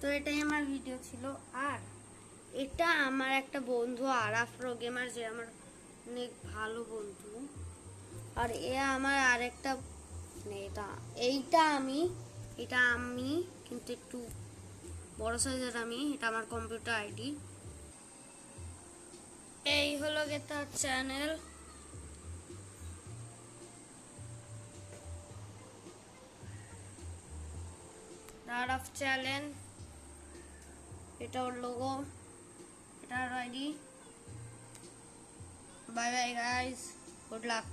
তো এটাই আমার ভিডিও ছিল। আর এটা আমার একটা বন্ধু আরাফ প্রো গেমার, যে আমার অনেক ভালো বন্ধু। আর এ আমার আরেকটা এইটা আমি কিন্তু একটু বড় সাইজের। এটা আমার কম্পিউটার আইডি। এই হলো গে তার চ্যানেল। আরাফ চ্যানেল, এটা ওর লোগো, এটা আর ID. Bye bye guys, good lakh.